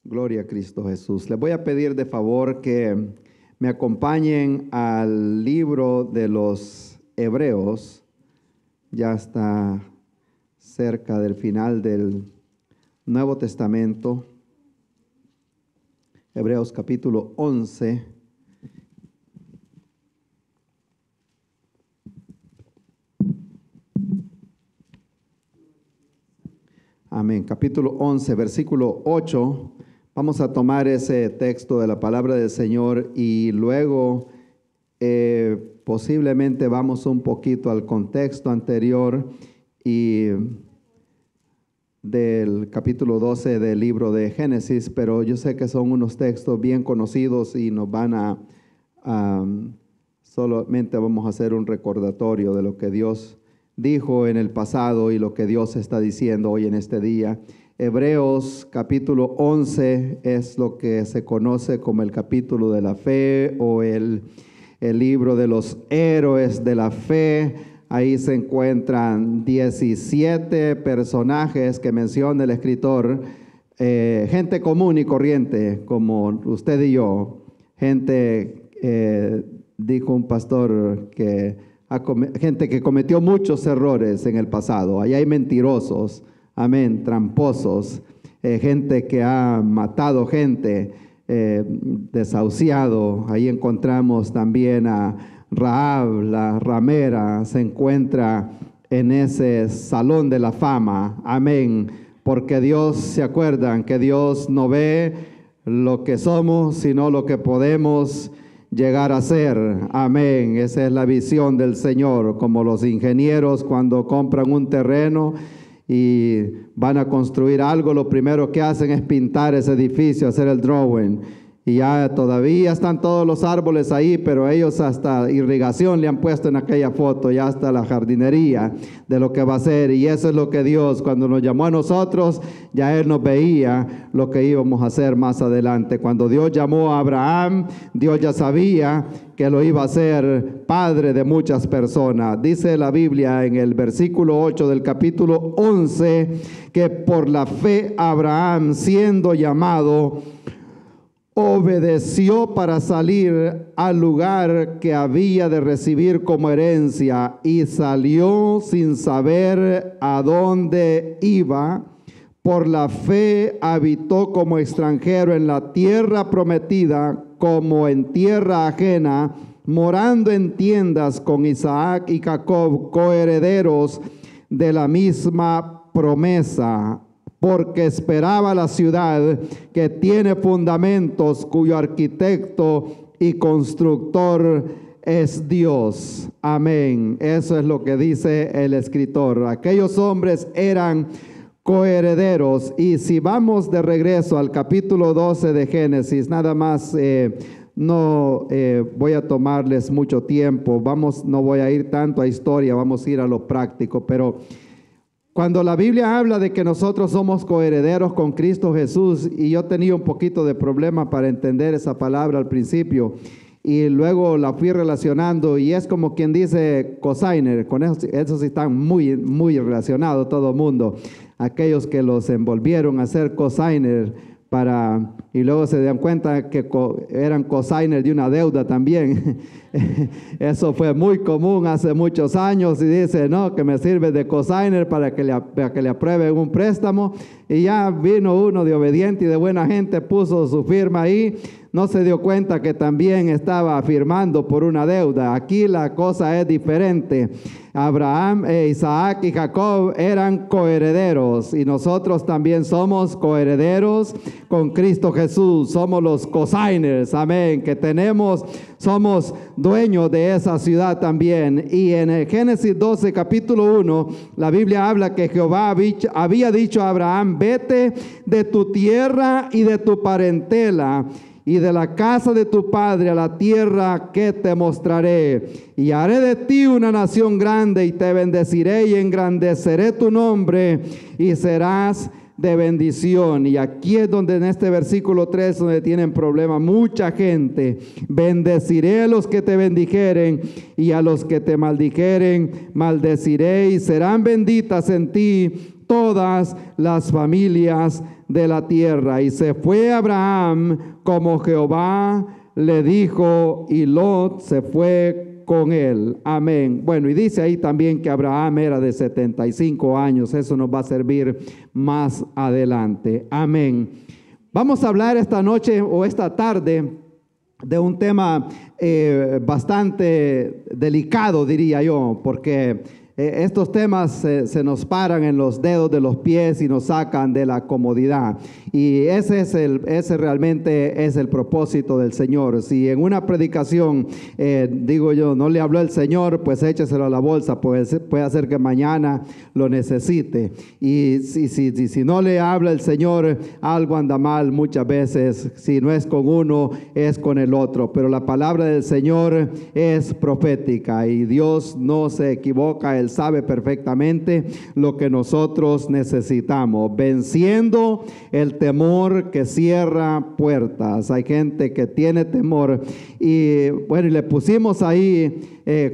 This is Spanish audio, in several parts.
Gloria a Cristo Jesús. Les voy a pedir de favor que me acompañen al libro de los Hebreos. Ya está cerca del final del Nuevo Testamento. Hebreos capítulo 11. Amén. Capítulo 11, versículo 8. Vamos a tomar ese texto de la palabra del Señor y luego posiblemente vamos un poquito al contexto anterior y del capítulo 12 del libro de Génesis, pero yo sé que son unos textos bien conocidos y nos van a solamente vamos a hacer un recordatorio de lo que Dios dijo en el pasado y lo que Dios está diciendo hoy en este día. Hebreos capítulo 11 es lo que se conoce como el capítulo de la fe o el libro de los héroes de la fe. Ahí se encuentran 17 personajes que menciona el escritor, gente común y corriente como usted y yo, dijo un pastor gente que cometió muchos errores en el pasado. Ahí hay mentirosos, amén, tramposos, gente que ha matado gente, desahuciado. Ahí encontramos también a Rahab, la ramera, se encuentra en ese salón de la fama, amén, porque Dios, ¿se acuerdan? Que Dios no ve lo que somos, sino lo que podemos llegar a ser, amén. Esa es la visión del Señor, como los ingenieros cuando compran un terreno y van a construir algo, lo primero que hacen es pintar ese edificio, hacer el drawing, y ya todavía están todos los árboles ahí, pero ellos hasta irrigación le han puesto en aquella foto, ya hasta la jardinería de lo que va a ser. Y eso es lo que Dios, cuando nos llamó a nosotros, ya Él nos veía lo que íbamos a hacer más adelante. Cuando Dios llamó a Abraham, Dios ya sabía que lo iba a hacer padre de muchas personas. Dice la Biblia en el versículo 8 del capítulo 11, que por la fe Abraham, siendo llamado, obedeció para salir al lugar que había de recibir como herencia y salió sin saber a dónde iba. Por la fe habitó como extranjero en la tierra prometida, como en tierra ajena, morando en tiendas con Isaac y Jacob, coherederos de la misma promesa, porque esperaba la ciudad que tiene fundamentos, cuyo arquitecto y constructor es Dios. Amén. Eso es lo que dice el escritor. Aquellos hombres eran coherederos. Y si vamos de regreso al capítulo 12 de Génesis, nada más no voy a tomarles mucho tiempo. No voy a ir tanto a historia, vamos a ir a lo práctico, pero cuando la Biblia habla de que nosotros somos coherederos con Cristo Jesús, y yo tenía un poquito de problema para entender esa palabra al principio, y luego la fui relacionando, y es como quien dice cosigner, con eso sí están muy, muy relacionados todo el mundo, aquellos que los envolvieron a ser cosigner y luego se dan cuenta que eran cosigner de una deuda también. Eso fue muy común hace muchos años, y dice, no, que me sirve de cosigner para que le aprueben un préstamo, y ya vino uno de obediente y de buena gente, puso su firma ahí, no se dio cuenta que también estaba firmando por una deuda. Aquí la cosa es diferente. Abraham, Isaac y Jacob eran coherederos, y nosotros también somos coherederos con Cristo Jesús. Somos los cosigners, amén, que somos dueños de esa ciudad también. Y en el Génesis 12, capítulo 1, la Biblia habla que Jehová había dicho a Abraham: vete de tu tierra y de tu parentela y de la casa de tu padre a la tierra que te mostraré, y haré de ti una nación grande, y te bendeciré y engrandeceré tu nombre, y serás de bendición. Y aquí es donde en este versículo 3 donde tienen problema mucha gente. Bendeciré a los que te bendijeren, y a los que te maldijeren maldeciré, y serán benditas en ti todas las familias de la tierra. Y se fue Abraham como Jehová le dijo, y Lot se fue con él. Amén. Bueno, y dice ahí también que Abraham era de 75 años. Eso nos va a servir más adelante. Amén. Vamos a hablar esta noche o esta tarde de un tema bastante delicado, diría yo, porque estos temas se nos paran en los dedos de los pies y nos sacan de la comodidad. Y ese realmente es el propósito del Señor. Si en una predicación, digo yo, no le habló el Señor, pues écheselo a la bolsa, pues puede hacer que mañana lo necesite. Y si no le habla el Señor, algo anda mal muchas veces. Si no es con uno, es con el otro. Pero la palabra del Señor es profética y Dios no se equivoca. Él sabe perfectamente lo que nosotros necesitamos, venciendo el temor que cierra puertas. Hay gente que tiene temor y bueno, y le pusimos ahí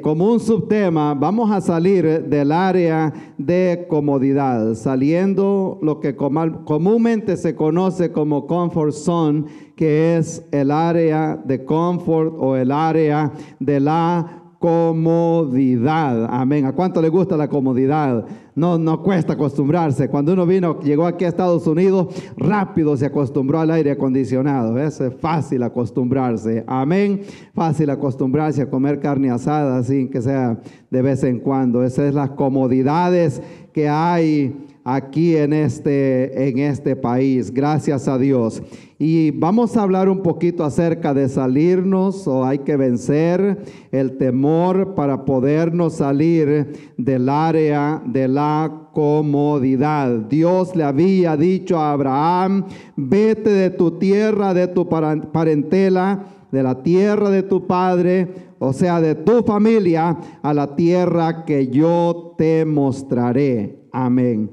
como un subtema, vamos a salir del área de comodidad, saliendo lo que comúnmente se conoce como comfort zone, que es el área de confort o el área de la comodidad. Amén. ¿A cuánto le gusta la comodidad? No cuesta acostumbrarse. Cuando uno llegó aquí a Estados Unidos, rápido se acostumbró al aire acondicionado. Es fácil acostumbrarse. Amén. Fácil acostumbrarse a comer carne asada, sin que sea de vez en cuando. Esas son las comodidades que hay aquí en este país, gracias a Dios. Y vamos a hablar un poquito acerca de salirnos, o hay que vencer el temor para podernos salir del área de la comodidad. Dios le había dicho a Abraham, vete de tu tierra, de tu parentela, de la tierra de tu padre, o sea, de tu familia, a la tierra que yo te mostraré. Amén.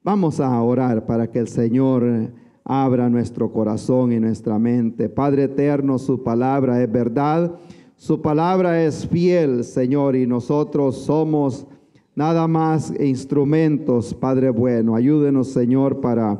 Vamos a orar para que el Señor abra nuestro corazón y nuestra mente. Padre eterno, su palabra es verdad, su palabra es fiel, Señor, y nosotros somos nada más instrumentos, Padre bueno. Ayúdenos, Señor, para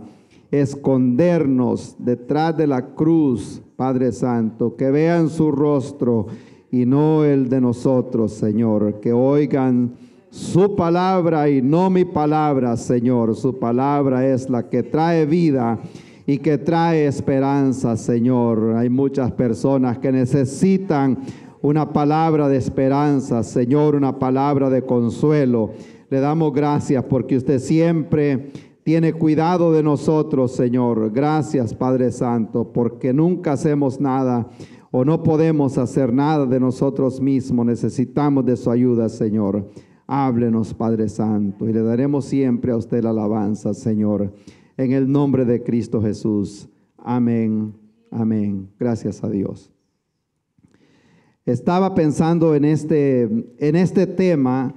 escondernos detrás de la cruz, Padre Santo, que vean su rostro y no el de nosotros, Señor, que oigan su palabra y no mi palabra, Señor. Su palabra es la que trae vida y que trae esperanza, Señor. Hay muchas personas que necesitan una palabra de esperanza, Señor, una palabra de consuelo. Le damos gracias porque usted siempre tiene cuidado de nosotros, Señor. Gracias, Padre Santo, porque nunca hacemos nada o no podemos hacer nada de nosotros mismos. Necesitamos de su ayuda, Señor. Háblenos, Padre Santo, y le daremos siempre a usted la alabanza, Señor, en el nombre de Cristo Jesús. Amén, amén. Gracias a Dios. Estaba pensando en este tema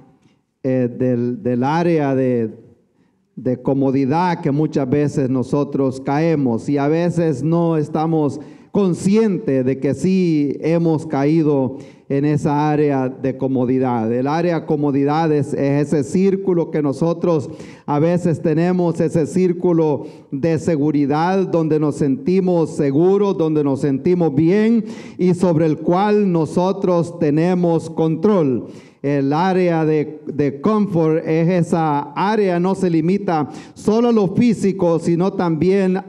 del área de comodidad que muchas veces nosotros caemos y a veces no estamos conscientes de que sí hemos caído en esa área de comodidad. El área de comodidad es ese círculo que nosotros a veces tenemos, ese círculo de seguridad donde nos sentimos seguros, donde nos sentimos bien y sobre el cual nosotros tenemos control. El área de confort es esa área, no se limita solo a lo físico, sino también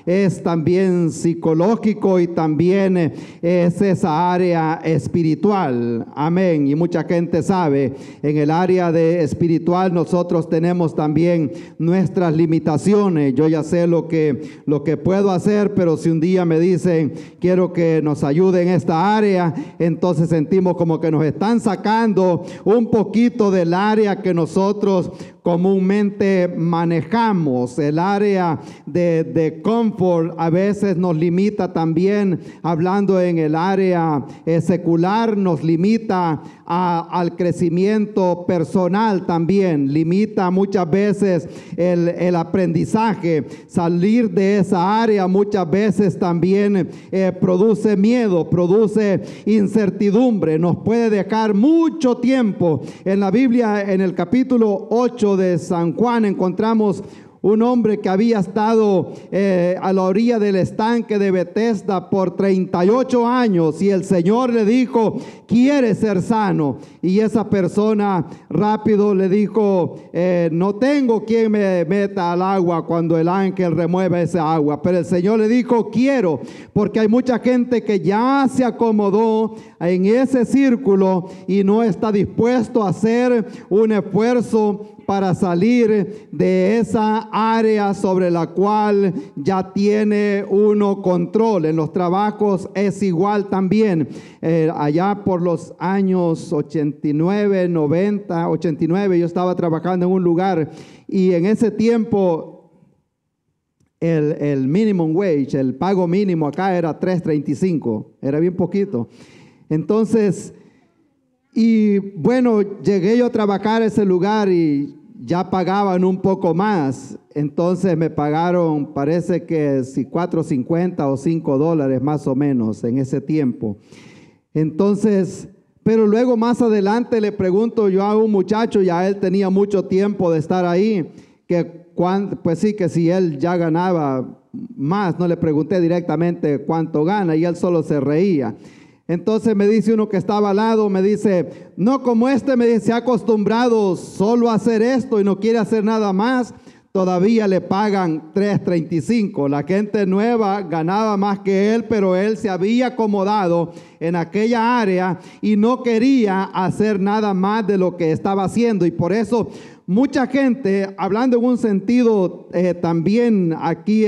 es también psicológico y también es esa área espiritual. Amén. Y mucha gente sabe, en el área de espiritual nosotros tenemos también nuestras limitaciones. Yo ya sé lo que puedo hacer, pero si un día me dicen, quiero que nos ayude en esta área, entonces sentimos como que nos están sacando un poquito del área que nosotros comúnmente manejamos. El área de confort a veces nos limita también, hablando en el área secular, hogar nos limita al crecimiento personal también, limita muchas veces el aprendizaje. Salir de esa área muchas veces también produce miedo, produce incertidumbre, nos puede dejar mucho tiempo. En la Biblia, en el capítulo 8 de San Juan, encontramos un hombre que había estado a la orilla del estanque de Betesda por 38 años y el Señor le dijo: ¿quieres ser sano? Y esa persona rápido le dijo: no tengo quien me meta al agua cuando el ángel remueva esa agua. Pero el Señor le dijo: quiero, porque hay mucha gente que ya se acomodó en ese círculo y no está dispuesto a hacer un esfuerzo para salir de esa área sobre la cual ya tiene uno control. En los trabajos es igual también. Allá por los años 89, 90, 89, yo estaba trabajando en un lugar y en ese tiempo el minimum wage, el pago mínimo acá era $3.35, era bien poquito. Entonces, y bueno, llegué yo a trabajar a ese lugar y ya pagaban un poco más. Entonces me pagaron, parece que si $4.50 o $5 más o menos en ese tiempo. Entonces, pero luego más adelante le pregunto yo a un muchacho, ya él tenía mucho tiempo de estar ahí, pues sí, que si él ya ganaba más. No le pregunté directamente cuánto gana y él solo se reía. Entonces me dice uno que estaba al lado, me dice: no, como me dice, se ha acostumbrado solo a hacer esto y no quiere hacer nada más, todavía le pagan $3.35. La gente nueva ganaba más que él, pero él se había acomodado en aquella área y no quería hacer nada más de lo que estaba haciendo. Y por eso mucha gente, hablando en un sentido también aquí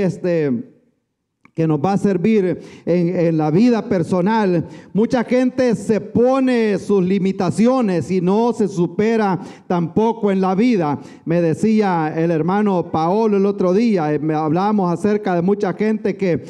que nos va a servir en la vida personal, mucha gente se pone sus limitaciones y no se supera tampoco en la vida. Me decía el hermano Paolo el otro día, hablábamos acerca de mucha gente que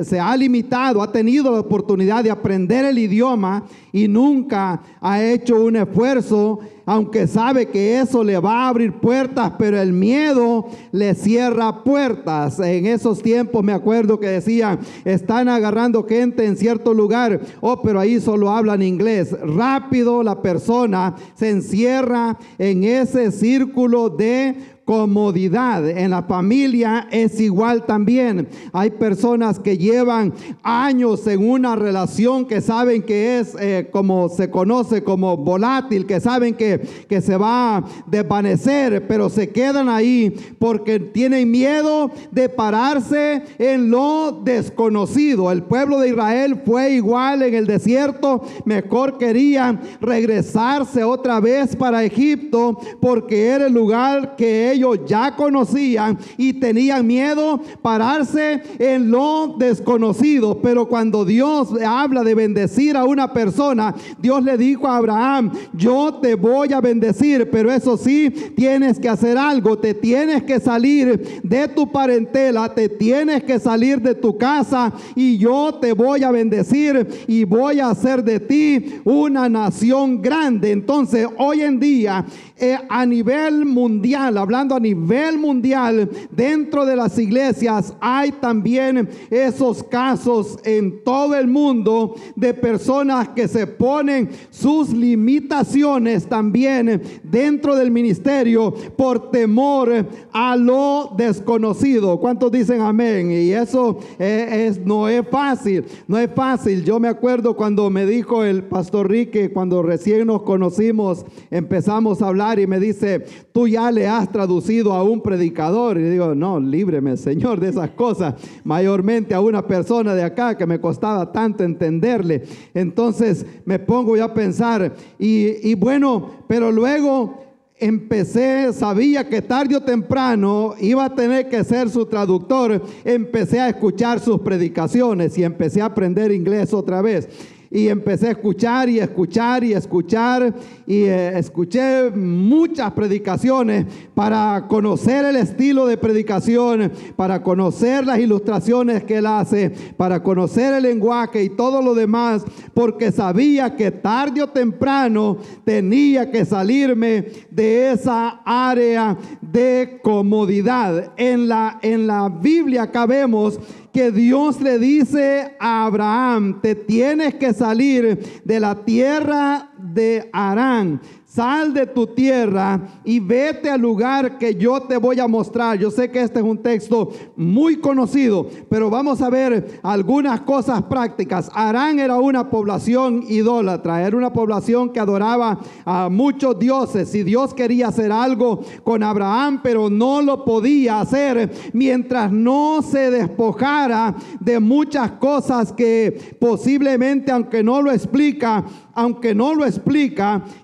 se ha limitado, ha tenido la oportunidad de aprender el idioma y nunca ha hecho un esfuerzo, aunque sabe que eso le va a abrir puertas, pero el miedo le cierra puertas. En esos tiempos me acuerdo que decían: están agarrando gente en cierto lugar, pero ahí solo hablan inglés. Rápido la persona se encierra en ese círculo de comodidad. En la familia es igual también. Hay personas que llevan años en una relación que saben que es como se conoce como volátil, que saben que se va a desvanecer, pero se quedan ahí porque tienen miedo de pararse en lo desconocido. El pueblo de Israel fue igual en el desierto. Mejor querían regresarse otra vez para Egipto porque era el lugar que ellos ya conocían y tenían miedo pararse en lo desconocido. Pero cuando Dios habla de bendecir a una persona, Dios le dijo a Abraham: yo te voy a bendecir, pero eso sí, tienes que hacer algo. Te tienes que salir de tu parentela, te tienes que salir de tu casa y yo te voy a bendecir y voy a hacer de ti una nación grande. Entonces, hoy en día, a nivel mundial, hablando a nivel mundial, dentro de las iglesias hay también esos casos en todo el mundo de personas que se ponen sus limitaciones también dentro del ministerio por temor a lo desconocido. ¿Cuántos dicen amén? Y eso no es fácil, no es fácil. Yo me acuerdo cuando me dijo el pastor Rique, cuando recién nos conocimos, empezamos a hablar y me dice: tú ya le has traducido a un predicador. Y digo: no, líbreme, Señor, de esas cosas, mayormente a una persona de acá que me costaba tanto entenderle. Entonces me pongo yo a pensar y bueno, pero luego sabía que tarde o temprano iba a tener que ser su traductor. Empecé a escuchar sus predicaciones y empecé a aprender inglés otra vez. Y empecé a escuchar y escuchar y escuchar y escuché muchas predicaciones para conocer el estilo de predicación, para conocer las ilustraciones que él hace, para conocer el lenguaje y todo lo demás, porque sabía que tarde o temprano tenía que salirme de esa área de comodidad. En la Biblia acá vemos que Dios le dice a Abraham: te tienes que salir de la tierra de Harán. Sal de tu tierra y vete al lugar que yo te voy a mostrar. Yo sé que este es un texto muy conocido, pero vamos a ver algunas cosas prácticas. Harán era una población idólatra, era una población que adoraba a muchos dioses, y Dios quería hacer algo con Abraham, pero no lo podía hacer mientras no se despojara de muchas cosas que posiblemente, aunque no lo explica,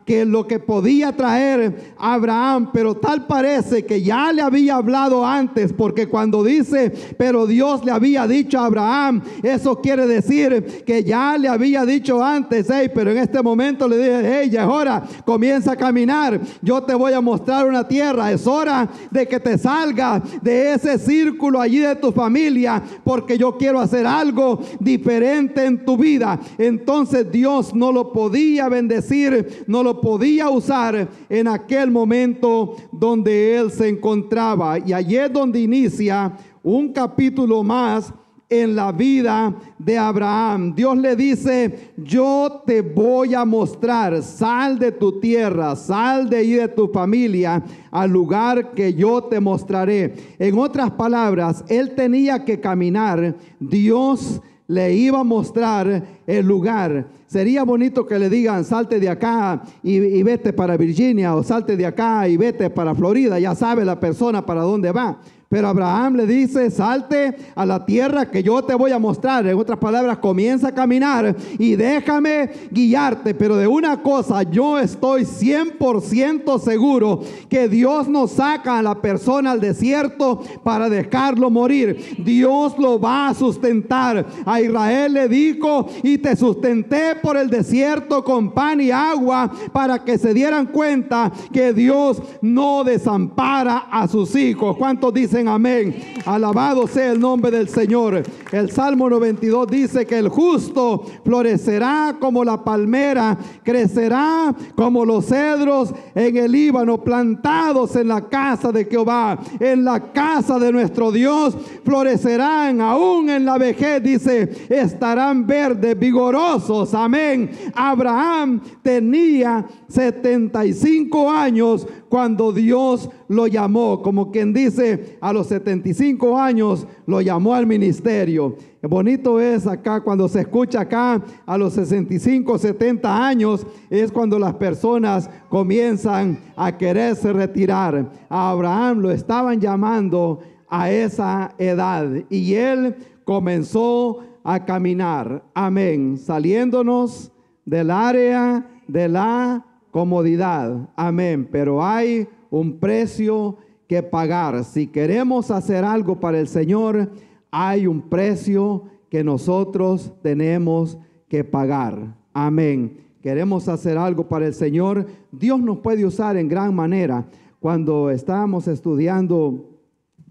que lo que podía traer Abraham, pero tal parece que ya le había hablado antes, porque cuando dice, pero Dios le había dicho a Abraham, eso quiere decir que ya le había dicho antes: hey, pero en este momento le dije: hey, ya es hora, comienza a caminar, yo te voy a mostrar una tierra, es hora de que te salgas de ese círculo allí de tu familia, porque yo quiero hacer algo diferente en tu vida. Entonces Dios no lo podía bendecir, no lo podía usar en aquel momento donde él se encontraba. Y allí es donde inicia un capítulo más en la vida de Abraham. Dios le dice: yo te voy a mostrar, sal de tu tierra, sal de ahí de tu familia al lugar que yo te mostraré. En otras palabras, él tenía que caminar. Dios le iba a mostrar el lugar. Sería bonito que le digan: salte de acá y vete para Virginia, o salte de acá y vete para Florida. Ya sabe la persona para dónde va. Pero Abraham le dice: salte a la tierra que yo te voy a mostrar. En otras palabras, comienza a caminar y déjame guiarte. Pero de una cosa yo estoy 100% seguro, que Dios no saca a la persona al desierto para dejarlo morir. Dios lo va a sustentar. A Israel le dijo: y te sustenté por el desierto con pan y agua, para que se dieran cuenta que Dios no desampara a sus hijos. ¿Cuántos dicen amén? Alabado sea el nombre del Señor. El Salmo 92 dice que el justo florecerá como la palmera, crecerá como los cedros en el Líbano, plantados en la casa de Jehová, en la casa de nuestro Dios, florecerán aún en la vejez. Dice: estarán verdes, vigorosos. Amén. Abraham tenía 75 años cuando Dios lo llamó. Como quien dice, a los 75 años lo llamó al ministerio. Bonito es acá cuando se escucha acá a los 65, 70 años, es cuando las personas comienzan a quererse retirar. A Abraham lo estaban llamando a esa edad y él comenzó a caminar. Amén. Saliéndonos del área de la comodidad. Amén. Pero hay un precio que pagar. Si queremos hacer algo para el Señor, hay un precio que nosotros tenemos que pagar. Amén. Queremos hacer algo para el Señor. Dios nos puede usar en gran manera. Cuando estábamos estudiando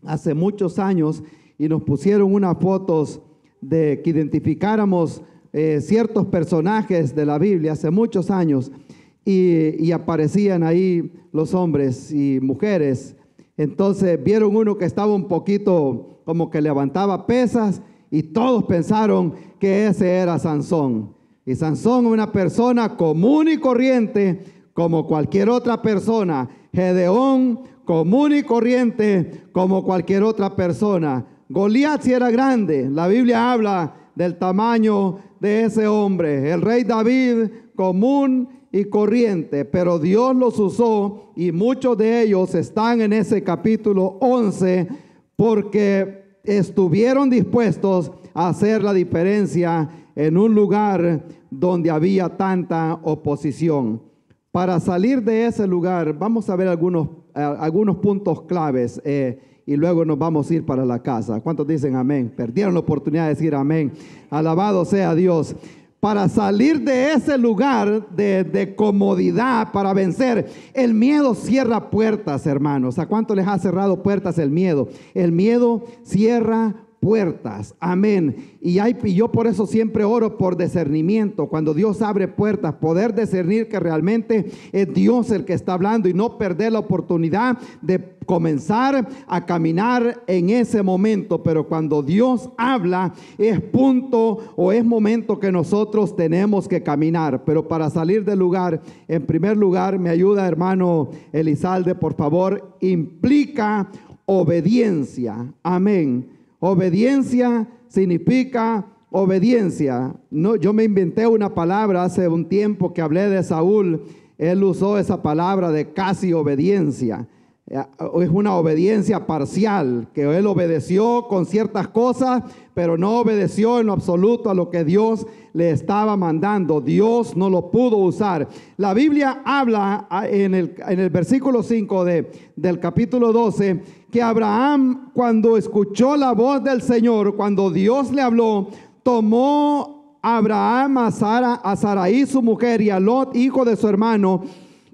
hace muchos años y nos pusieron unas fotos de que identificáramos ciertos personajes de la Biblia hace muchos años, y aparecían ahí los hombres y mujeres. Entonces vieron uno que estaba un poquito como que levantaba pesas, y todos pensaron que ese era Sansón. Y Sansón es una persona común y corriente como cualquier otra persona. Gedeón, común y corriente como cualquier otra persona. Goliat sí era grande. La Biblia habla del tamaño de ese hombre. El rey David, común y corriente, pero Dios los usó, y muchos de ellos están en ese capítulo 11 porque estuvieron dispuestos a hacer la diferencia en un lugar donde había tanta oposición. Para salir de ese lugar, vamos a ver algunos puntos claves y luego nos vamos a ir para la casa. ¿Cuántos dicen amén? Perdieron la oportunidad de decir amén. Alabado sea Dios. para salir de ese lugar de comodidad, para vencer. El miedo cierra puertas, hermanos. ¿A cuánto les ha cerrado puertas el miedo? El miedo cierra puertas. Amén. Y yo por eso siempre oro por discernimiento. Cuando Dios abre puertas, poder discernir que realmente es Dios el que está hablando y no perder la oportunidad de comenzar a caminar en ese momento. Pero cuando Dios habla, es punto o es momento que nosotros tenemos que caminar. Pero para salir del lugar, en primer lugar, me ayuda, hermano Elizalde, por favor, implica obediencia. Amén. Obediencia significa obediencia. No, yo me inventé una palabra hace un tiempo que hablé de Saúl. Él usó esa palabra de casi obediencia. Es una obediencia parcial, que él obedeció con ciertas cosas, pero no obedeció en lo absoluto a lo que Dios le estaba mandando. Dios no lo pudo usar. La Biblia habla en el versículo 5 del capítulo 12, que Abraham, cuando escuchó la voz del Señor, cuando Dios le habló, tomó Abraham a Sarai su mujer y a Lot, hijo de su hermano,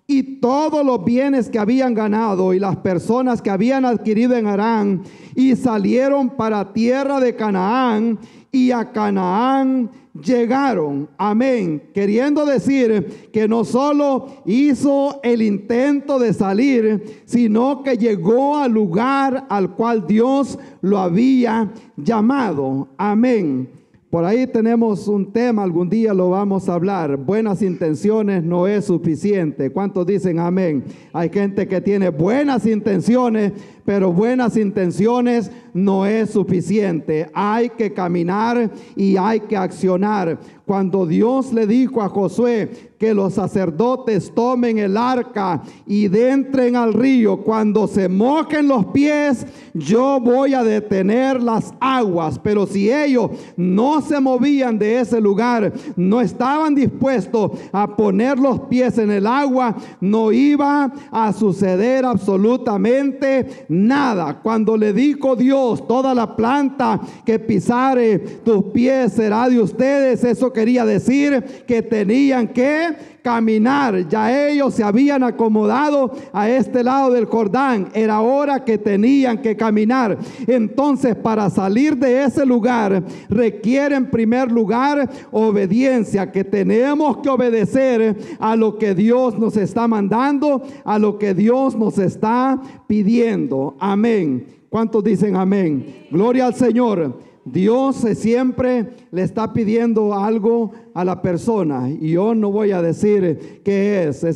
y todos los bienes que habían ganado y las personas que habían adquirido en Harán, y salieron para tierra de Canaán, y a Canaán llegaron. Amén. Queriendo decir que no solo hizo el intento de salir, sino que llegó al lugar al cual Dios lo había llamado. Amén. Por ahí tenemos un tema, algún día lo vamos a hablar. Buenas intenciones no es suficiente. ¿Cuántos dicen amén? Hay gente que tiene buenas intenciones, pero buenas intenciones no es suficiente. Hay que caminar y hay que accionar. Cuando Dios le dijo a Josué que los sacerdotes tomen el arca y entren al río, cuando se mojen los pies, yo voy a detener las aguas. Pero si ellos no se movían de ese lugar, no estaban dispuestos a poner los pies en el agua, no iba a suceder absolutamente nada. Cuando le dijo Dios, toda la planta que pisare tus pies será de ustedes, eso quería decir que tenían que caminar. Ya ellos se habían acomodado a este lado del Jordán. Era hora que tenían que caminar. Entonces, para salir de ese lugar, requiere en primer lugar obediencia, que tenemos que obedecer a lo que Dios nos está mandando, a lo que Dios nos está pidiendo. Amén. ¿Cuántos dicen amén? Gloria al Señor. Dios siempre le está pidiendo algo a la persona, y yo no voy a decir qué es.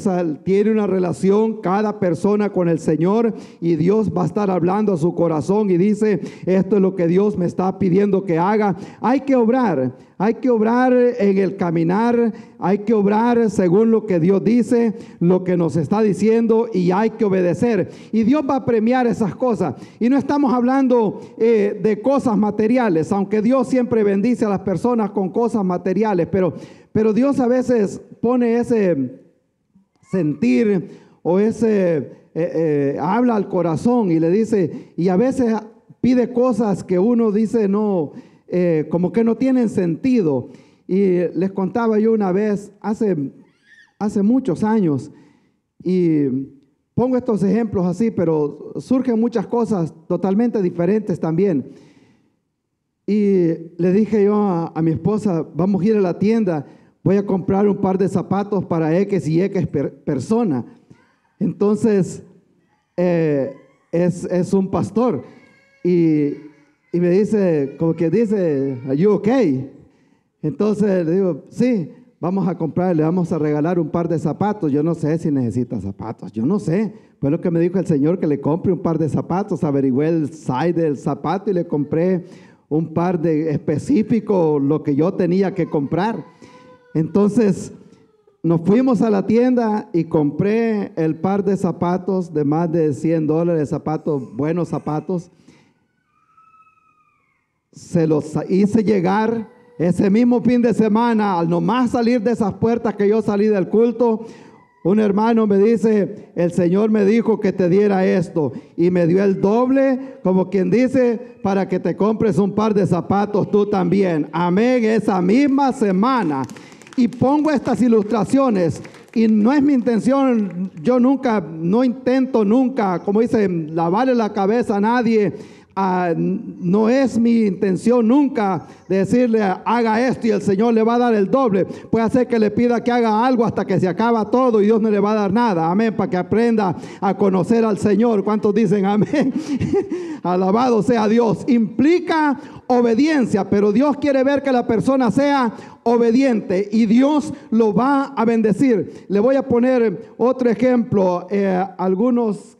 Tiene una relación cada persona con el Señor, y Dios va a estar hablando a su corazón y dice: esto es lo que Dios me está pidiendo que haga. Hay que obrar en el caminar, hay que obrar según lo que Dios dice, lo que nos está diciendo, y hay que obedecer. Y Dios va a premiar esas cosas. Y no estamos hablando de cosas materiales, aunque Dios siempre bendice a las personas con cosas materiales, pero Dios a veces pone ese sentir o habla al corazón y le dice, y a veces pide cosas que uno dice no, como que no tienen sentido. Y les contaba yo una vez, hace muchos años, y pongo estos ejemplos así, pero surgen muchas cosas totalmente diferentes también. Y le dije yo a mi esposa: vamos a ir a la tienda, voy a comprar un par de zapatos para X y X persona. Entonces, es un pastor, y me dice, como que dice, ¿are you okay? Entonces le digo, sí, vamos a comprar, le vamos a regalar un par de zapatos. Yo no sé si necesita zapatos, yo no sé. Fue lo que me dijo el Señor, que le compre un par de zapatos. Averigüé el size del zapato y le compré un par de específico, lo que yo tenía que comprar. Entonces nos fuimos a la tienda y compré el par de zapatos de más de $100, zapatos, buenos zapatos. Se los hice llegar ese mismo fin de semana. Al nomás salir de esas puertas que yo salí del culto, Un hermano me dice, el Señor me dijo que te diera esto y me dio el doble, como quien dice, para que te compres un par de zapatos tú también. Amén, esa misma semana. Y pongo estas ilustraciones y no es mi intención, yo no intento nunca, como dicen, lavarle la cabeza a nadie. No es mi intención nunca decirle haga esto y el Señor le va a dar el doble. Puede ser que le pida que haga algo hasta que se acaba todo y Dios no le va a dar nada. Amén, para que aprenda a conocer al Señor. ¿Cuántos dicen amén? Alabado sea Dios. Implica obediencia, pero Dios quiere ver que la persona sea obediente y Dios lo va a bendecir. Le voy a poner otro ejemplo. Algunos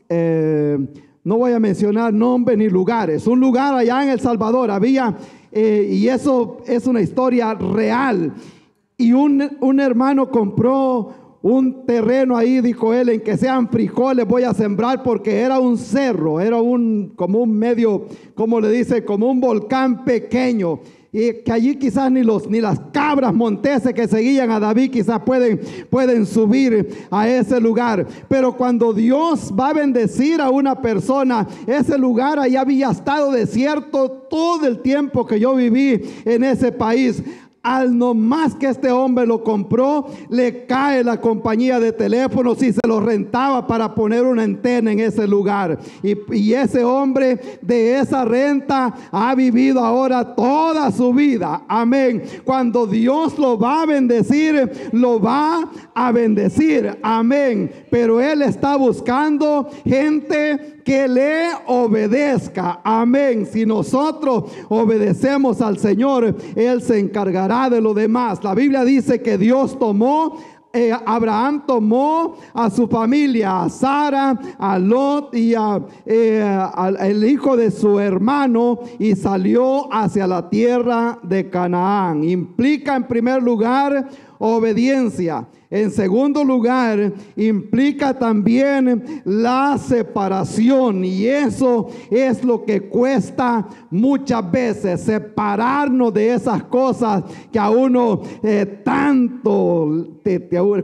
no voy a mencionar nombres ni lugares. Un lugar allá en El Salvador había, y eso es una historia real. Y un hermano compró un terreno ahí, dijo él, en que sean frijoles voy a sembrar, porque era un cerro, era como un medio, como le dice, como un volcán pequeño. Y que allí quizás ni las cabras monteses que seguían a David quizás pueden subir a ese lugar. Pero cuando Dios va a bendecir a una persona, ese lugar ahí había estado desierto todo el tiempo que yo viví en ese país. Al no más que este hombre lo compró, le cae la compañía de teléfonos y se lo rentaba para poner una antena en ese lugar. Y ese hombre de esa renta ha vivido ahora toda su vida. Amén. Cuando Dios lo va a bendecir, lo va a bendecir. Amén. Pero Él está buscando gente que le obedezca. Amén. Si nosotros obedecemos al Señor, Él se encargará de lo demás. La Biblia dice que Dios Abraham tomó a su familia, a Sara, a Lot y al hijo de su hermano, y salió hacia la tierra de Canaán. Implica en primer lugar obediencia. En segundo lugar, implica también la separación, y eso es lo que cuesta muchas veces, separarnos de esas cosas que a uno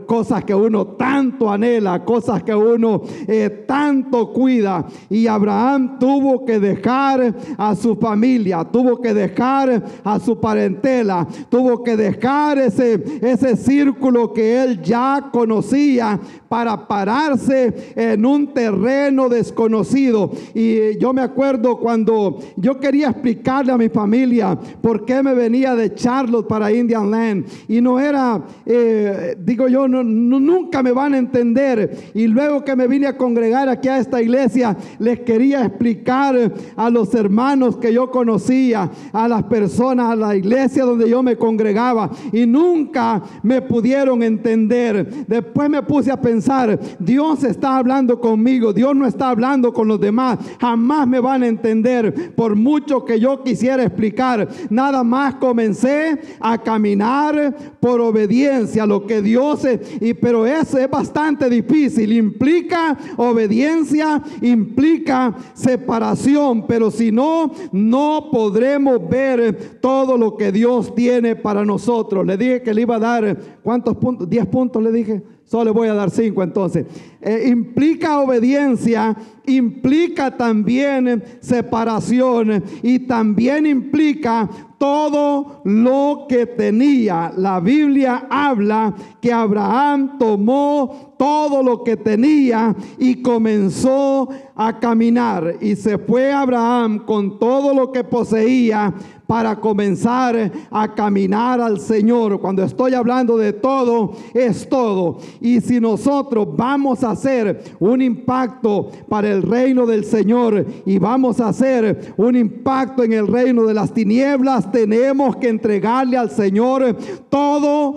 cosas que uno tanto anhela, cosas que uno tanto cuida. Y Abraham tuvo que dejar a su familia, tuvo que dejar a su parentela, tuvo que dejar ese círculo que él ya conocía para pararse en un terreno desconocido. Y yo me acuerdo cuando yo quería explicarle a mi familia por qué me venía de Charlotte para Indian Land, y no era, digo yo, nunca me van a entender. Y luego que me vine a congregar aquí a esta iglesia, les quería explicar a los hermanos que yo conocía, a las personas, a la iglesia donde yo me congregaba, y nunca me pudieron entender. Después me puse a pensar, Dios está hablando conmigo, Dios no está hablando con los demás. Jamás me van a entender por mucho que yo quisiera explicar. Nada más comencé a caminar por obediencia a lo que Dios es, pero eso es bastante difícil. Implica obediencia, implica separación, pero si no, no podremos ver todo lo que Dios tiene para nosotros. Le dije que le iba a dar, ¿cuántos puntos? 10 puntos le dije. Solo le voy a dar 5 entonces. Implica obediencia, implica también separación, y también implica todo lo que tenía. La Biblia habla que Abraham tomó todo lo que tenía y comenzó a caminar. Y se fue Abraham con todo lo que poseía para comenzar a caminar al Señor. Cuando estoy hablando de todo, es todo. Y si nosotros vamos a hacer un impacto para el reino del Señor y vamos a hacer un impacto en el reino de las tinieblas, tenemos que entregarle al Señor todo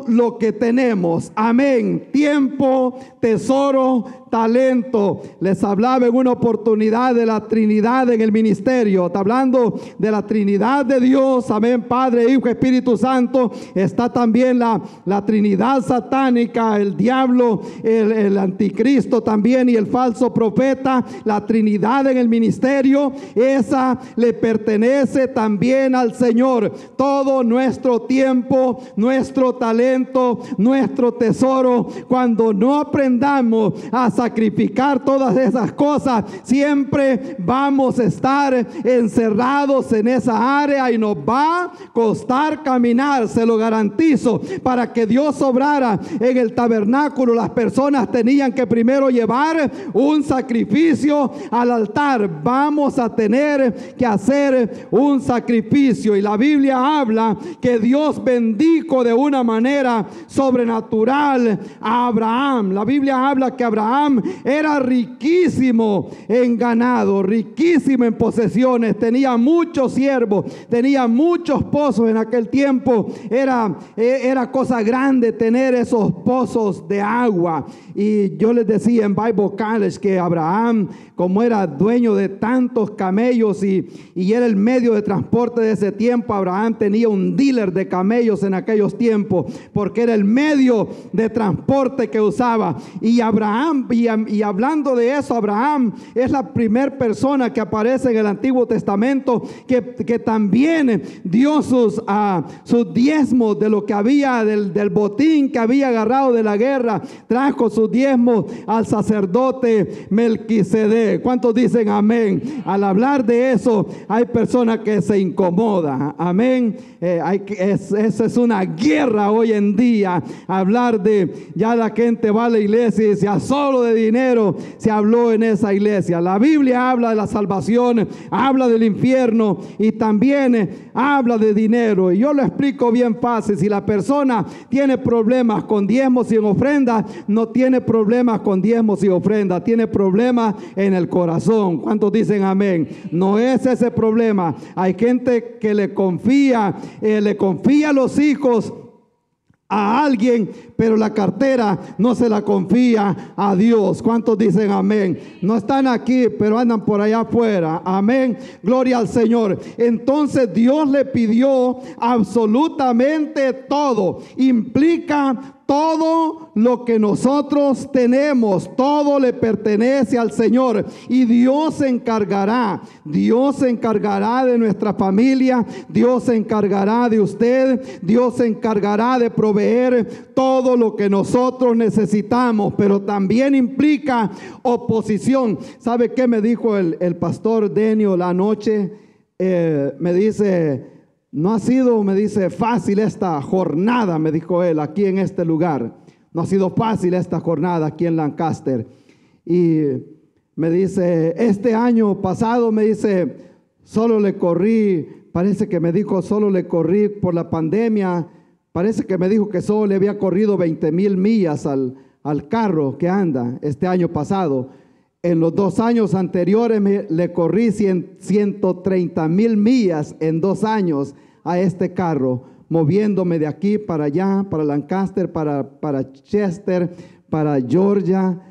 lo que tenemos. Amén. Tiempo, tesoro, talento. Les hablaba en una oportunidad de la Trinidad en el ministerio. Está hablando de la Trinidad de Dios. Amén. Padre, Hijo, Espíritu Santo. Está también la Trinidad satánica, el diablo, el anticristo también, y el falso profeta. La Trinidad en el ministerio, esa le pertenece también al Señor. Todo nuestro tiempo, nuestro nuestro talento, nuestro tesoro. Cuando no aprendamos a sacrificar todas esas cosas, siempre vamos a estar encerrados en esa área y nos va a costar caminar, se lo garantizo. Para que Dios obrara en el tabernáculo, las personas tenían que primero llevar un sacrificio al altar. Vamos a tener que hacer un sacrificio, y la Biblia habla que Dios bendijo de una manera sobrenatural a Abraham. La Biblia habla que Abraham era riquísimo en ganado, riquísimo en posesiones, tenía muchos siervos, tenía muchos pozos. En aquel tiempo era cosa grande tener esos pozos de agua. Y yo les decía en Bible College que Abraham, como era dueño de tantos camellos y era el medio de transporte de ese tiempo, Abraham tenía un dealer de camellos en aquellos tiempos, porque era el medio de transporte que usaba. Y Abraham, y hablando de eso, Abraham es la primera persona que aparece en el Antiguo Testamento que también dio sus diezmos de lo que había del botín que había agarrado de la guerra. Trajo sus diezmos al sacerdote Melquisedec. ¿Cuántos dicen amén? Al hablar de eso, hay personas que se incomodan. Amén. Esa es una guerra hoy en día. Hablar de, ya la gente va a la iglesia y dice, solo de dinero se habló en esa iglesia. La Biblia habla de la salvación, habla del infierno y también habla de dinero. Y yo lo explico bien fácil. Si la persona tiene problemas con diezmos y en ofrenda, no tiene problemas con diezmos y ofrenda, tiene problemas en el corazón. ¿Cuántos dicen amén? No es ese problema. Hay gente que le confía a los hijos a alguien, pero la cartera no se la confía a Dios. ¿Cuántos dicen amén? No están aquí, pero andan por allá afuera. Amén. Gloria al Señor. Entonces Dios le pidió absolutamente todo. Implica todo lo que nosotros tenemos, todo le pertenece al Señor, y Dios se encargará de nuestra familia, Dios se encargará de usted, Dios se encargará de proveer todo lo que nosotros necesitamos, pero también implica oposición. ¿Sabe qué me dijo el pastor Denio la noche? Me dice, no ha sido, me dice, fácil esta jornada, me dijo él, aquí en este lugar. No ha sido fácil esta jornada aquí en Lancaster. Y me dice, este año pasado, me dice, solo le corrí, parece que me dijo, solo le corrí por la pandemia, parece que me dijo que solo le había corrido 20,000 millas al carro que anda este año pasado. En los 2 años anteriores le corrí 130,000 millas en 2 años a este carro, moviéndome de aquí para allá, para Lancaster, para Chester, para Georgia.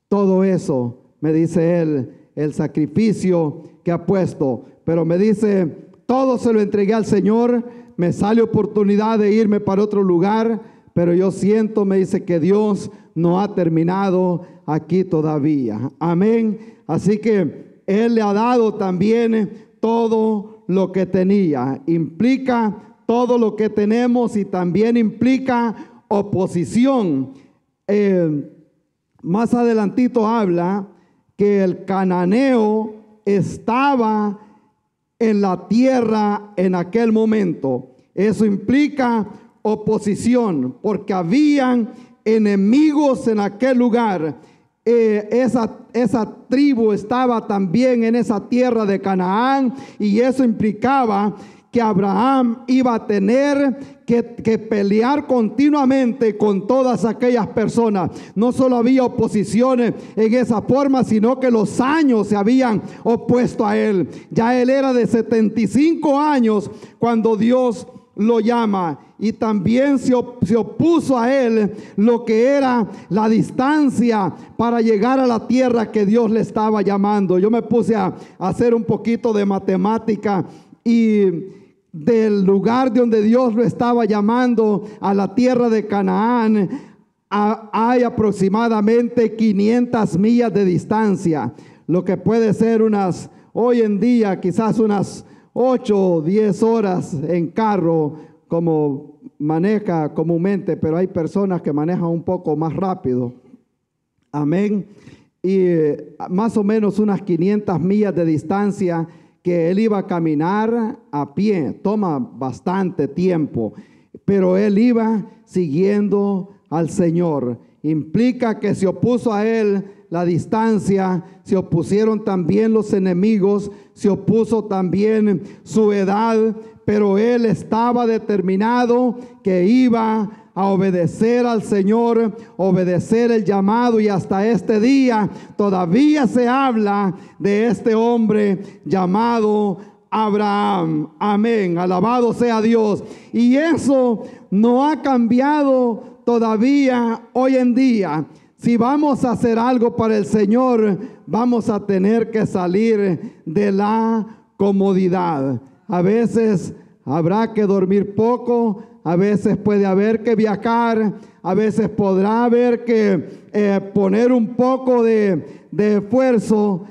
Todo eso, me dice él, el sacrificio que ha puesto. Pero me dice, todo se lo entregué al Señor. Me sale oportunidad de irme para otro lugar, pero yo siento, me dice, que Dios no ha terminado aquí todavía. Amén. Así que Él le ha dado también todo lo que tenía. Implica todo lo que tenemos y también implica oposición. Más adelantito habla que el cananeo estaba en la tierra en aquel momento. Eso implica oposición, porque habían enemigos en aquel lugar. Esa tribu estaba también en esa tierra de Canaán, y eso implicaba que Abraham iba a tener que pelear continuamente con todas aquellas personas. No solo había oposiciones en esa forma, sino que los años se habían opuesto a él. Ya él era de 75 años cuando Dios lo llama, y también se opuso a él lo que era la distancia para llegar a la tierra que Dios le estaba llamando. Yo me puse a hacer un poquito de matemática, y del lugar de donde Dios lo estaba llamando a la tierra de Canaán hay aproximadamente 500 millas de distancia, lo que puede ser hoy en día quizás unas 8 o 10 horas en carro, como maneja comúnmente, pero hay personas que manejan un poco más rápido. Amén. Y más o menos unas 500 millas de distancia que él iba a caminar a pie. Toma bastante tiempo, pero él iba siguiendo al Señor. Implica que se opuso a él la distancia, se opusieron también los enemigos, se opuso también su edad, pero él estaba determinado que iba a obedecer al Señor, obedecer el llamado, y hasta este día todavía se habla de este hombre llamado Abraham. Amén, alabado sea Dios. Y eso no ha cambiado todavía hoy en día. Si vamos a hacer algo para el Señor, vamos a tener que salir de la comodidad. A veces habrá que dormir poco, a veces puede haber que viajar, a veces podrá haber que poner un poco de esfuerzo,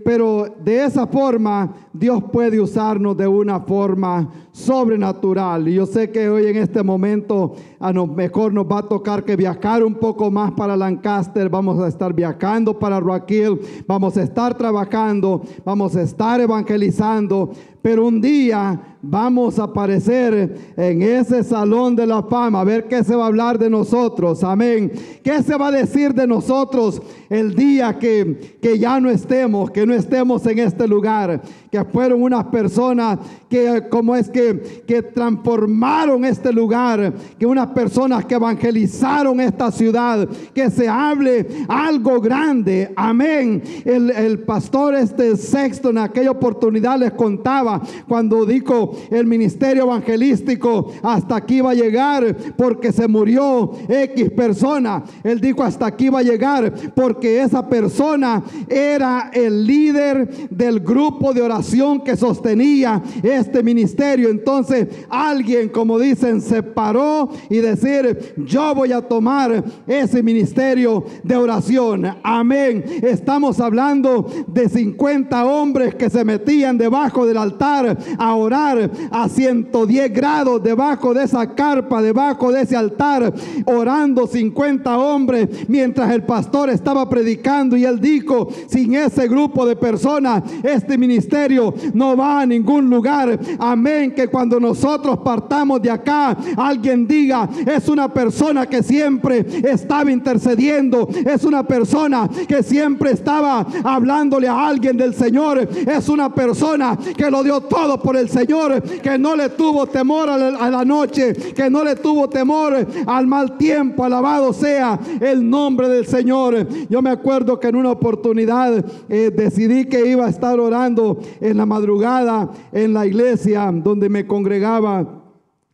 pero de esa forma Dios puede usarnos de una forma sobrenatural. Y yo sé que hoy en este momento a lo mejor nos va a tocar que viajar un poco más para Lancaster, vamos a estar viajando para Rock Hill, vamos a estar trabajando, vamos a estar evangelizando, pero un día vamos a aparecer en ese salón de la fama, a ver qué se va a hablar de nosotros. Amén. ¿Qué se va a decir de nosotros el día que ya no estemos, que no estemos en este lugar? Que fueron unas personas que transformaron este lugar, que unas personas que evangelizaron esta ciudad, que se hable algo grande. Amén. El pastor Sexto en aquella oportunidad les contaba cuando dijo el ministerio evangelístico hasta aquí va a llegar porque se murió X persona. Él dijo hasta aquí va a llegar porque esa persona era el líder del grupo de oración que sostenía este ministerio. Entonces alguien, como dicen, se paró y decir: yo voy a tomar ese ministerio de oración. Amén. Estamos hablando de 50 hombres que se metían debajo del altar a orar a 110 grados debajo de esa carpa, debajo de ese altar, orando 50 hombres mientras el pastor estaba predicando. Y él dijo: sin ese grupo de personas este ministerio no va a ningún lugar. Amén. Que cuando nosotros partamos de acá, alguien diga: es una persona que siempre estaba intercediendo, es una persona que siempre estaba hablándole a alguien del Señor, es una persona que lo dio todo por el Señor, que no le tuvo temor a la noche, que no le tuvo temor al mal tiempo. Alabado sea el nombre del Señor. Yo me acuerdo que en una oportunidad decidí que iba a estar orando en la madrugada en la iglesia donde me congregaba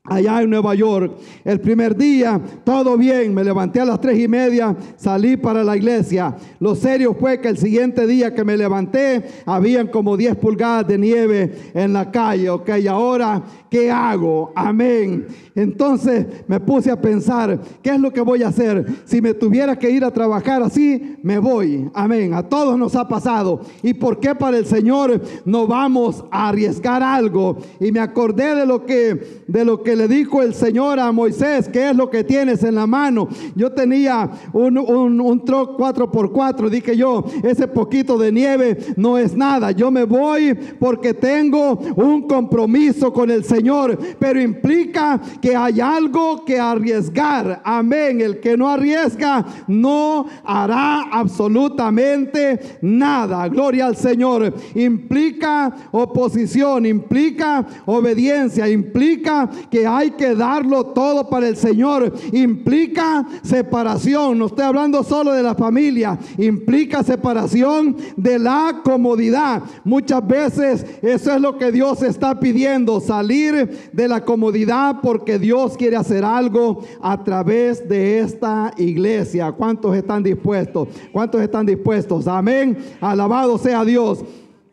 allá en Nueva York. El primer día todo bien, me levanté a las 3:30, salí para la iglesia. Lo serio fue que el siguiente día que me levanté habían como 10 pulgadas de nieve en la calle. Ok, ahora ¿qué hago? Amén. Entonces me puse a pensar, ¿qué es lo que voy a hacer? Si me tuviera que ir a trabajar así, me voy. Amén. A todos nos ha pasado. ¿Y por qué para el Señor no vamos a arriesgar algo? Y me acordé de lo que le dijo el Señor a Moisés: ¿qué es lo que tienes en la mano? Yo tenía un truck 4x4. Dije yo: ese poquito de nieve no es nada. Yo me voy porque tengo un compromiso con el Señor, pero implica que hay algo que arriesgar. Amén. El que no arriesga no hará absolutamente nada. Gloria al Señor. Implica oposición, implica obediencia, implica que hay que darlo todo para el Señor, implica separación. No estoy hablando solo de la familia, implica separación de la comodidad. Muchas veces eso es lo que Dios está pidiendo, salir de la comodidad, porque Dios quiere hacer algo a través de esta iglesia. ¿Cuántos están dispuestos? ¿Cuántos están dispuestos? Amén. Alabado sea Dios.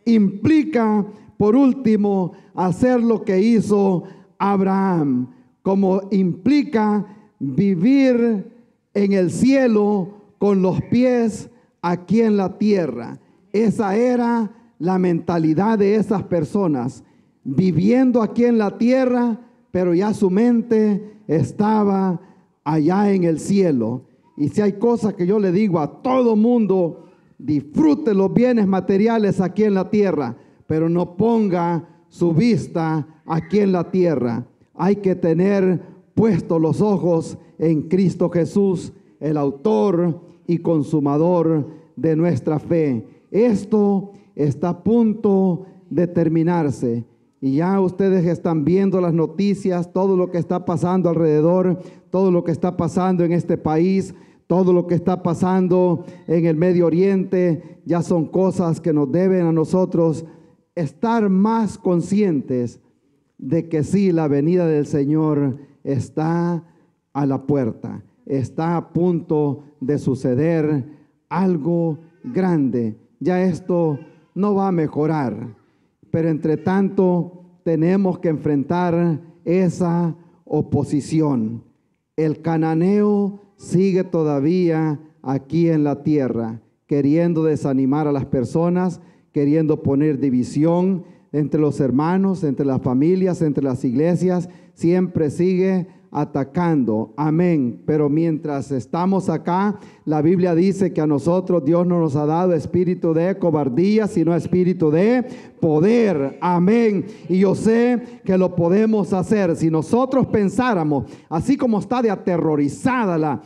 Implica, por último, hacer lo que hizo Abraham, como implica vivir en el cielo con los pies aquí en la tierra. Esa era la mentalidad de esas personas, viviendo aquí en la tierra, pero ya su mente estaba allá en el cielo. Y si hay cosas que yo le digo a todo mundo, disfrute los bienes materiales aquí en la tierra, pero no ponga su vista aquí en la tierra. Hay que tener puestos los ojos en Cristo Jesús, el autor y consumador de nuestra fe. Esto está a punto de terminarse. Y ya ustedes están viendo las noticias, todo lo que está pasando alrededor, todo lo que está pasando en este país, todo lo que está pasando en el Medio Oriente, ya son cosas que nos deben a nosotros estar más conscientes de que sí, la venida del Señor está a la puerta, está a punto de suceder algo grande. Ya esto no va a mejorar, pero entre tanto tenemos que enfrentar esa oposición. El cananeo sigue todavía aquí en la tierra, queriendo desanimar a las personas, queriendo poner división entre los hermanos, entre las familias, entre las iglesias. Siempre sigue atacando. Amén. Pero mientras estamos acá, la Biblia dice que a nosotros Dios no nos ha dado espíritu de cobardía, sino espíritu de poder. Amén. Y yo sé que lo podemos hacer. Si nosotros pensáramos, así como está de aterrorizada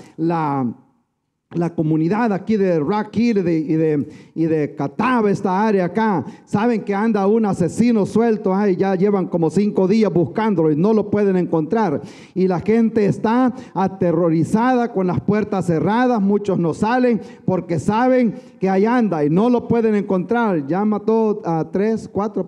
la comunidad aquí de Rock Hill y de Catawba, esta área acá, saben que anda un asesino suelto, ya llevan como 5 días buscándolo y no lo pueden encontrar, y la gente está aterrorizada con las puertas cerradas. Muchos no salen porque saben que ahí anda y no lo pueden encontrar. Ya mató a 4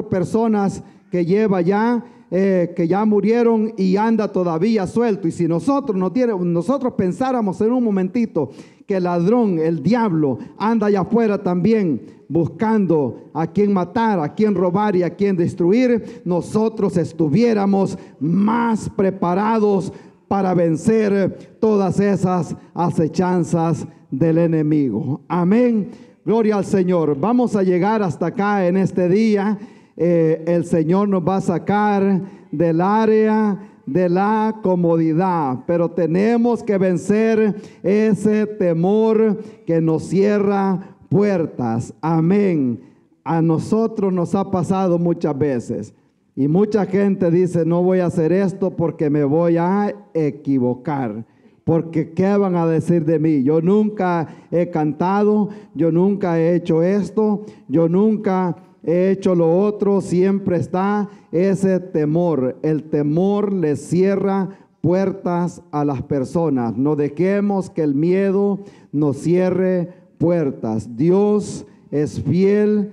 personas que lleva ya, que ya murieron, y anda todavía suelto. Y si nosotros pensáramos en un momentito que el ladrón, el diablo, anda allá afuera también buscando a quien matar, a quien robar y a quien destruir, nosotros estuviéramos más preparados para vencer todas esas acechanzas del enemigo. Amén. Gloria al Señor. Vamos a llegar hasta acá en este día. El Señor nos va a sacar del área de la comodidad, pero tenemos que vencer ese temor que nos cierra puertas. Amén. A nosotros nos ha pasado muchas veces y mucha gente dice: no voy a hacer esto porque me voy a equivocar, porque ¿qué van a decir de mí? Yo nunca he cantado, yo nunca he hecho esto, yo nunca he hecho lo otro. Siempre está ese temor. El temor le cierra puertas a las personas. No dejemos que el miedo nos cierre puertas. Dios es fiel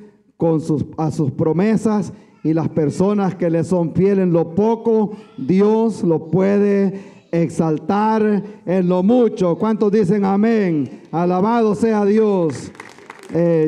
a sus promesas, y las personas que le son fieles en lo poco, Dios lo puede exaltar en lo mucho. ¿Cuántos dicen amén? Alabado sea Dios.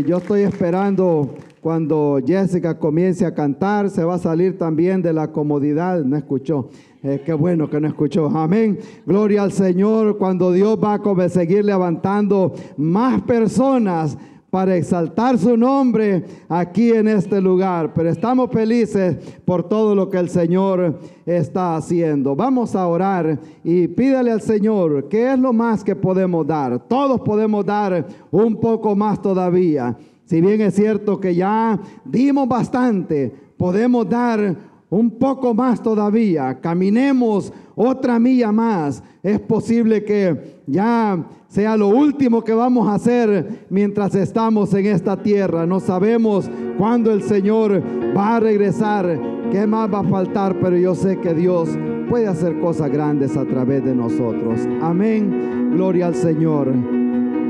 Yo estoy esperando cuando Jessica comience a cantar. Se va a salir también de la comodidad. No escuchó. Qué bueno que no escuchó. Amén. Gloria al Señor. Cuando Dios va a seguir levantando más personas para exaltar su nombre aquí en este lugar. Pero estamos felices por todo lo que el Señor está haciendo. Vamos a orar y pídale al Señor qué es lo más que podemos dar. Todos podemos dar un poco más todavía. Si bien es cierto que ya dimos bastante, podemos dar un poco más todavía. Caminemos otra milla más. Es posible que ya sea lo último que vamos a hacer mientras estamos en esta tierra. No sabemos cuándo el Señor va a regresar, qué más va a faltar, pero yo sé que Dios puede hacer cosas grandes a través de nosotros. Amén. Gloria al Señor.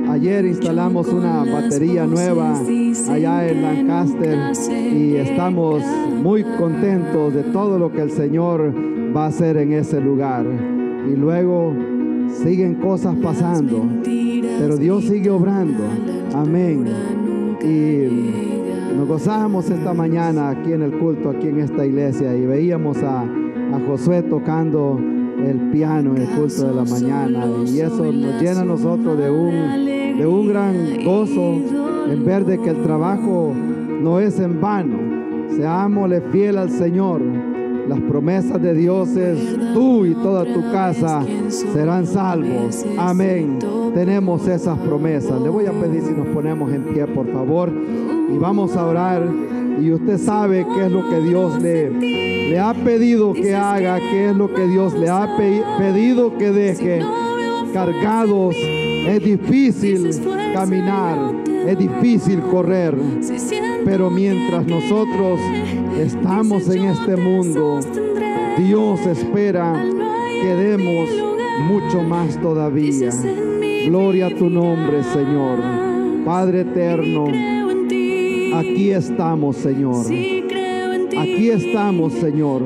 Ayer instalamos una batería nueva allá en Lancaster y estamos muy contentos de todo lo que el Señor va a hacer en ese lugar. Y luego siguen cosas pasando, pero Dios sigue obrando. Amén. Y nos gozamos esta mañana aquí en el culto, aquí en esta iglesia, y veíamos a Josué tocando el piano en el culto de la mañana, y eso nos llena a nosotros de un gran gozo en ver de que el trabajo no es en vano, Seámosle fiel al Señor. Las promesas de Dios es: tú y toda tu casa serán salvos. Amén. Tenemos esas promesas. Le voy a pedir si nos ponemos en pie, por favor, y vamos a orar. Y usted sabe qué es lo que Dios le ha pedido que haga, qué es lo que Dios le ha pedido que deje. Cargados, es difícil caminar, es difícil correr, pero mientras nosotros estamos en este mundo, Dios espera que demos mucho más todavía. Gloria a tu nombre, Señor. Padre eterno, aquí estamos, Señor. Aquí estamos, Señor,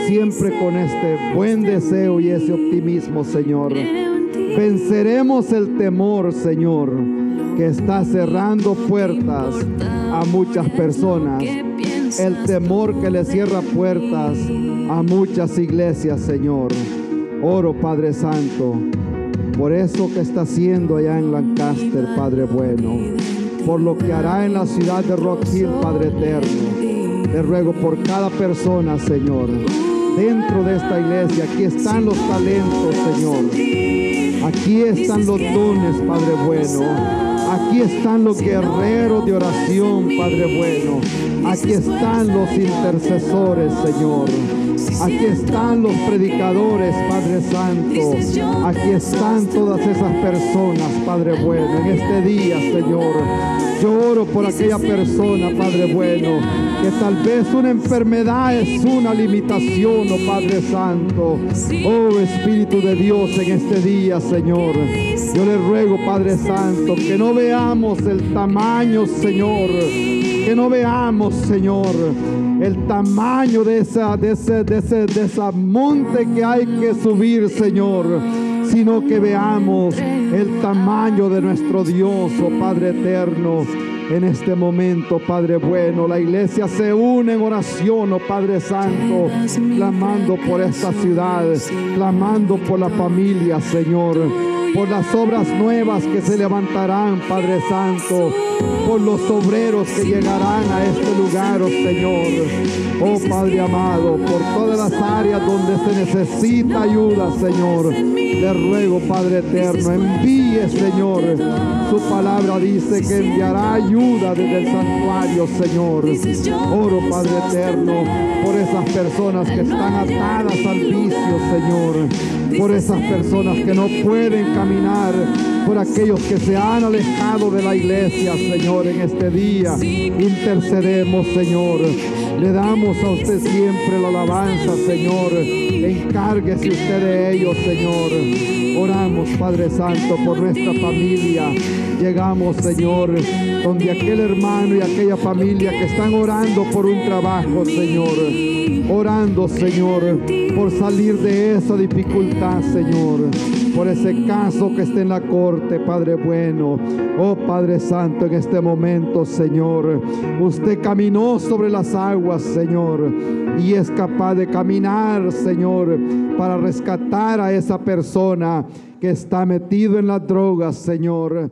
siempre con este buen deseo y ese optimismo, Señor. Venceremos el temor, Señor, que está cerrando puertas a muchas personas. El temor que le cierra puertas a muchas iglesias, Señor. Oro, Padre Santo, por eso que está haciendo allá en Lancaster, Padre bueno, por lo que hará en la ciudad de Rock Hill, Padre eterno. Te ruego por cada persona, Señor, dentro de esta iglesia. Aquí están los talentos, Señor. Aquí están los dones, Padre bueno. Aquí están los guerreros de oración, Padre bueno. Aquí están los intercesores, Señor. Aquí están los predicadores, Padre Santo. Aquí están todas esas personas, Padre bueno, en este día, Señor. Yo oro por aquella persona, Padre bueno, que tal vez una enfermedad es una limitación, oh Padre Santo. Oh Espíritu de Dios, en este día, Señor, yo le ruego, Padre Santo, que no veamos el tamaño, Señor, que no veamos, Señor, el tamaño de esa monte que hay que subir, Señor, sino que veamos el tamaño de nuestro Dios, oh Padre eterno. En este momento, Padre bueno, la iglesia se une en oración, oh Padre Santo, clamando por esta ciudad, clamando por la familia, Señor, por las obras nuevas que se levantarán, Padre Santo, por los obreros que llegarán a este lugar, oh Señor. Oh Padre amado, por todas las áreas donde se necesita ayuda, Señor, le ruego, Padre eterno, envíe, Señor. Su palabra dice que enviará ayuda desde el santuario, Señor. Oro, Padre eterno, por esas personas que están atadas al vicio, Señor, por esas personas que no pueden caminar, por aquellos que se han alejado de la iglesia, Señor. En este día intercedemos, Señor. Le damos a usted siempre la alabanza, Señor. Encárguese usted de ellos, Señor. Oramos, Padre Santo, por nuestra familia. Llegamos, Señor, donde aquel hermano y aquella familia que están orando por un trabajo, Señor. Orando, Señor, por salir de esa dificultad, Señor. Por ese caso que está en la corte, Padre bueno. Oh Padre Santo, en este momento, Señor, usted caminó sobre las aguas, Señor, y es capaz de caminar, Señor, para rescatar a esa persona que está metido en las drogas, Señor.